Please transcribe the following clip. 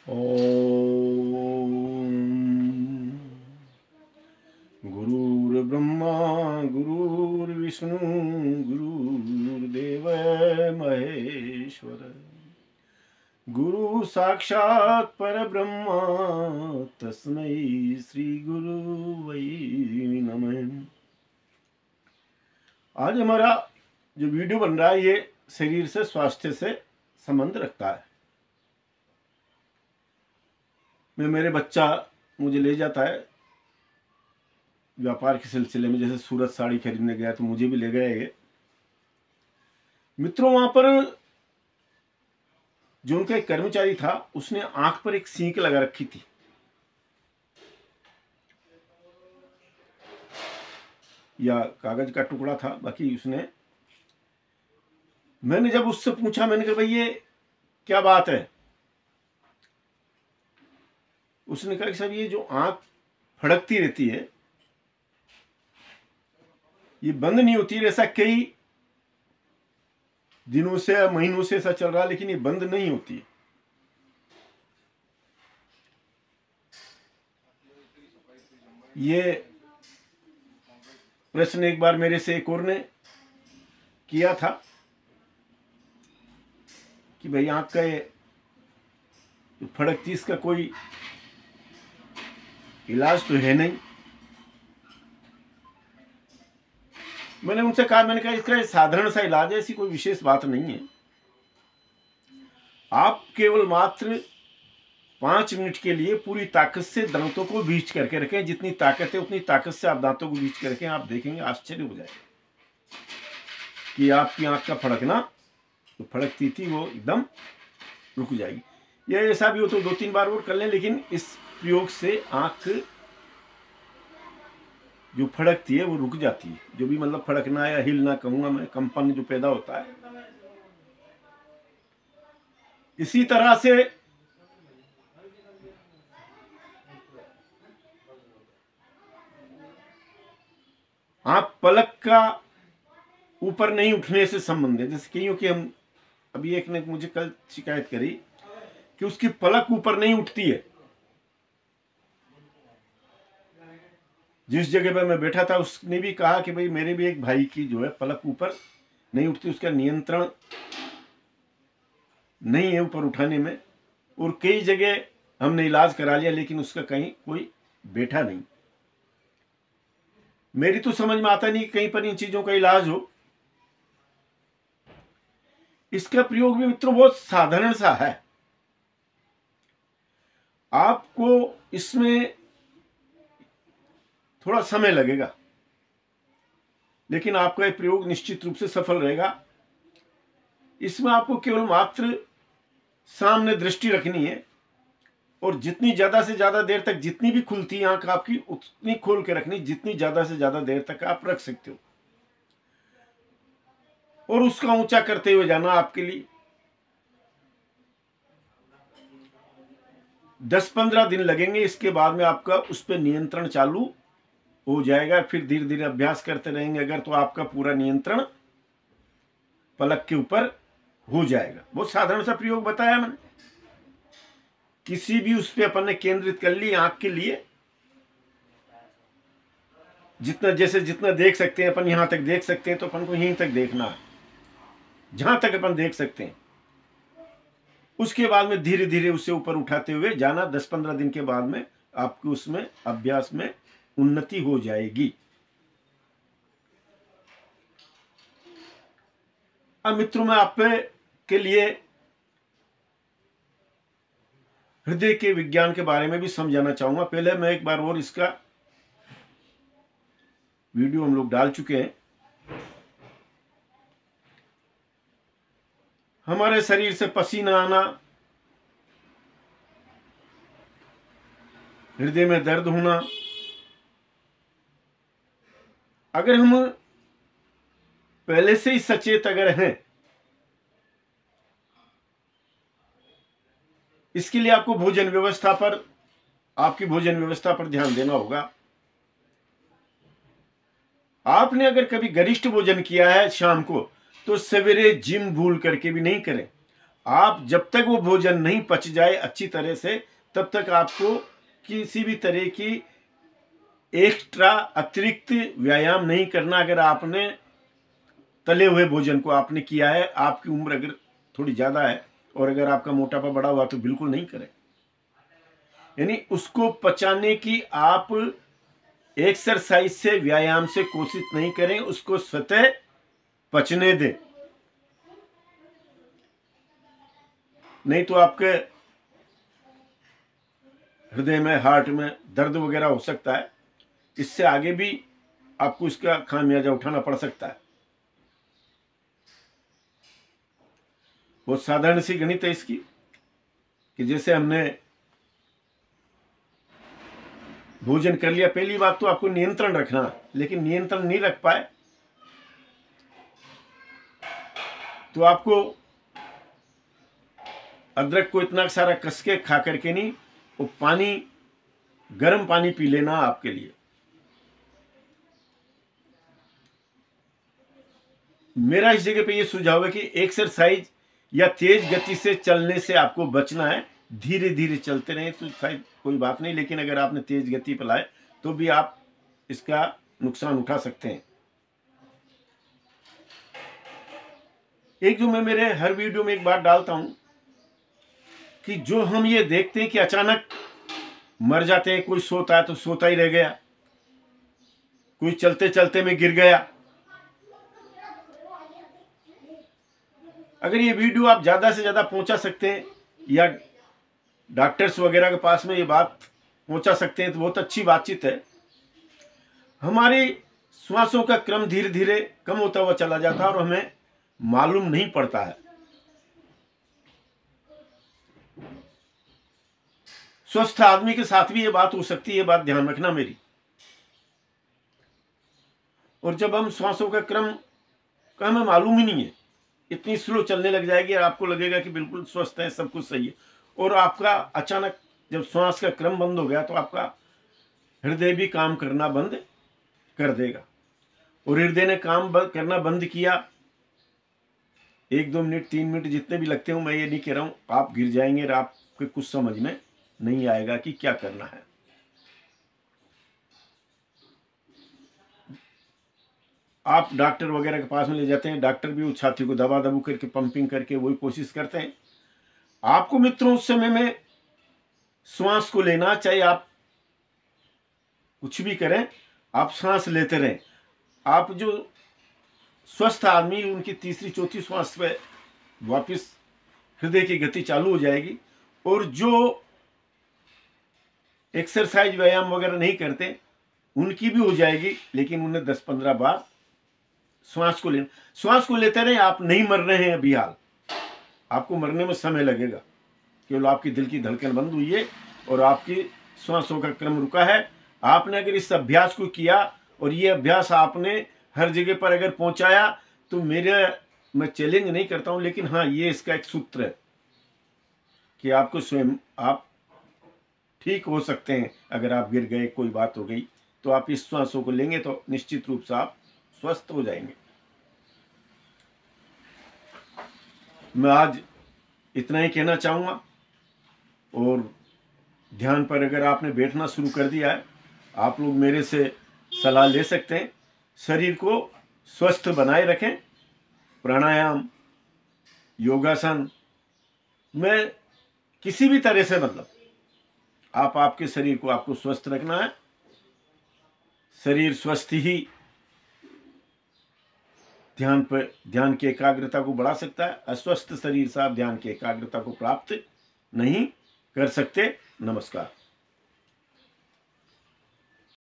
ओम गुरुर्ब्रह्मा गुरुर्विष्णु गुरुर्देव महेश्वर गुरु साक्षात् परब्रह्मा तस्मै श्री गुरु वै नमः। आज हमारा जो वीडियो बन रहा है ये शरीर से स्वास्थ्य से संबंध रखता है। मेरे बच्चा मुझे ले जाता है व्यापार के सिलसिले में, जैसे सूरत साड़ी खरीदने गया तो मुझे भी ले गए ये मित्रों। वहां पर जो उनका एक कर्मचारी था उसने आंख पर एक सींक लगा रखी थी। या कागज का टुकड़ा था, बाकी उसने, मैंने जब उससे पूछा, मैंने कहा भाई ये क्या बात है? उसने कहा कि साहब ये जो आंख फड़कती रहती है ये बंद नहीं होती, ऐसा कई दिनों से महीनों से ऐसा चल रहा है, लेकिन ये बंद नहीं होती। ये प्रश्न एक बार मेरे से एक और ने किया था कि भाई आंख का ये जो फड़कती इसका कोई इलाज तो है नहीं। मैंने उनसे कहा, मैंने कहा इसका साधारण सा इलाज है, ऐसी कोई विशेष बात नहीं है। आप केवल मात्र 5 मिनट के लिए पूरी ताकत से दांतों को बीच करके रखें। जितनी ताकत है उतनी ताकत से आप दांतों को बीच करके आप देखेंगे, आश्चर्य हो जाएगा कि आपकी आंख का फड़कना जो फड़कती थी वो एकदम रुक जाएगी। यह ऐसा भी हो तो 2-3 बार और कर लें, लेकिन इस प्रयोग से आंख जो फड़कती है वो रुक जाती है। जो भी मतलब फड़कना या हिलना कहूंगा मैं, कंपन जो पैदा होता है। इसी तरह से आप पलक का ऊपर नहीं उठने से संबंध है। जैसे कईयों की, हम अभी एक ने मुझे कल शिकायत करी कि उसकी पलक ऊपर नहीं उठती है। जिस जगह पर मैं बैठा था उसने भी कहा कि भाई मेरे भी एक भाई की जो है पलक ऊपर नहीं उठती, उसका नियंत्रण नहीं है ऊपर उठाने में। और कई जगह हमने इलाज करा लिया लेकिन उसका कहीं कोई बैठा नहीं। मेरी तो समझ में आता नहीं कि कहीं पर इन चीजों का इलाज हो। इसका प्रयोग भी मित्रों बहुत साधारण सा है। आपको इसमें थोड़ा समय लगेगा लेकिन आपका यह प्रयोग निश्चित रूप से सफल रहेगा। इसमें आपको केवल मात्र सामने दृष्टि रखनी है और जितनी ज्यादा से ज्यादा देर तक, जितनी भी खुलती आंख आपकी उतनी खोल के रखनी, जितनी ज्यादा से ज्यादा देर तक आप रख सकते हो। और उसका ऊंचा करते हुए जाना आपके लिए 10-15 दिन लगेंगे। इसके बाद में आपका उस पर नियंत्रण चालू हो जाएगा। फिर धीरे धीरे अभ्यास करते रहेंगे अगर, तो आपका पूरा नियंत्रण पलक के ऊपर हो जाएगा। बहुत साधारण सा प्रयोग बताया मैंने। किसी भी उस पर अपन ने केंद्रित कर ली आंख के लिए, जितना देख सकते हैं अपन, यहां तक देख सकते हैं तो अपन को यहीं तक देखना है, जहां तक अपन देख सकते हैं। उसके बाद में धीरे धीरे उसे ऊपर उठाते हुए जाना। 10-15 दिन के बाद में आपको उसमें अभ्यास में उन्नति हो जाएगी। अब मित्रों मैं आप के लिए हृदय के विज्ञान के बारे में भी समझाना चाहूंगा। पहले मैं एक बार और इसका वीडियो हम लोग डाल चुके हैं। हमारे शरीर से पसीना आना, हृदय में दर्द होना, अगर हम पहले से ही सचेत अगर हैं, इसके लिए आपको आपकी भोजन व्यवस्था पर ध्यान देना होगा। आपने अगर कभी गरिष्ठ भोजन किया है शाम को, तो सवेरे जिम भूल करके भी नहीं करें। आप जब तक वो भोजन नहीं पच जाए अच्छी तरह से, तब तक आपको किसी भी तरह की एक्स्ट्रा अतिरिक्त व्यायाम नहीं करना। अगर आपने तले हुए भोजन को आपने किया है, आपकी उम्र अगर थोड़ी ज़्यादा है और अगर आपका मोटापा बढ़ा हुआ, तो बिल्कुल नहीं करें। यानी उसको पचाने की आप एक्सरसाइज से, व्यायाम से कोशिश नहीं करें, उसको स्वतः पचने दें। नहीं तो आपके हृदय में, हार्ट में दर्द वगैरह हो सकता है। इससे आगे भी आपको इसका खामियाजा उठाना पड़ सकता है। बहुत साधारण सी गणित है इसकी, कि जैसे हमने भोजन कर लिया, पहली बात तो आपको नियंत्रण रखना, लेकिन नियंत्रण नहीं रख पाए तो आपको अदरक को इतना सारा कस के खा करके नहीं, वो पानी, गर्म पानी पी लेना आपके लिए। मेरा इस जगह पे ये सुझाव है कि एक्सरसाइज या तेज गति से चलने से आपको बचना है। धीरे धीरे चलते रहें तो शायद कोई बात नहीं, लेकिन अगर आपने तेज गति पर लाए तो भी आप इसका नुकसान उठा सकते हैं। एक जो मैं मेरे हर वीडियो में एक बात डालता हूं कि जो हम ये देखते हैं कि अचानक मर जाते हैं, कोई सोता है तो सोता ही रह गया, कोई चलते चलते में गिर गया। अगर ये वीडियो आप ज़्यादा से ज़्यादा पहुंचा सकते हैं या डॉक्टर्स वगैरह के पास में ये बात पहुंचा सकते हैं तो बहुत अच्छी बातचीत है। हमारी श्वासों का क्रम धीरे धीरे कम होता हुआ चला जाता है और हमें मालूम नहीं पड़ता है। स्वस्थ आदमी के साथ भी ये बात हो सकती है, ये बात ध्यान रखना मेरी। और जब हम श्वासों का क्रम का हमें मालूम ही नहीं है, इतनी स्लो चलने लग जाएगी और आपको लगेगा कि बिल्कुल स्वस्थ है, सब कुछ सही है, और आपका अचानक जब श्वास का क्रम बंद हो गया तो आपका हृदय भी काम करना बंद कर देगा। और हृदय ने काम करना बंद किया, 1-2 मिनट 3 मिनट जितने भी लगते हो, मैं ये नहीं कह रहा हूँ आप गिर जाएंगे और आपको कुछ समझ में नहीं आएगा कि क्या करना है। आप डॉक्टर वगैरह के पास में ले जाते हैं, डॉक्टर भी उस छाती को दबा दबू करके पंपिंग करके वही कोशिश करते हैं। आपको मित्रों उस समय में श्वास को लेना, चाहे आप कुछ भी करें, आप सांस लेते रहें। आप जो स्वस्थ आदमी, उनकी तीसरी चौथी श्वास पे वापस हृदय की गति चालू हो जाएगी। और जो एक्सरसाइज व्यायाम वगैरह नहीं करते उनकी भी हो जाएगी, लेकिन उन्हें 10-15 बार श्वास को लेना। श्वास को लेते रहें, आप नहीं मर रहे हैं अभी हाल, आपको मरने में समय लगेगा, केवल आपकी दिल की धड़कन बंद हुई है और आपकी श्वासों का क्रम रुका है। आपने अगर इस अभ्यास को किया और ये अभ्यास आपने हर जगह पर अगर पहुंचाया तो मैं चैलेंज नहीं करता हूं, लेकिन हाँ, ये इसका एक सूत्र है कि आपको स्वयं आप ठीक हो सकते हैं। अगर आप गिर गए, कोई बात हो गई, तो आप इस श्वासों को लेंगे तो निश्चित रूप से आप स्वस्थ हो जाएंगे। मैं आज इतना ही कहना चाहूँगा। और ध्यान पर अगर आपने बैठना शुरू कर दिया है, आप लोग मेरे से सलाह ले सकते हैं। शरीर को स्वस्थ बनाए रखें, प्राणायाम, योगासन में किसी भी तरह से, मतलब आपके शरीर को आपको स्वस्थ रखना है। शरीर स्वस्थ ही ध्यान की एकाग्रता को बढ़ा सकता है। अस्वस्थ शरीर से आप ध्यान की एकाग्रता को प्राप्त नहीं कर सकते। नमस्कार।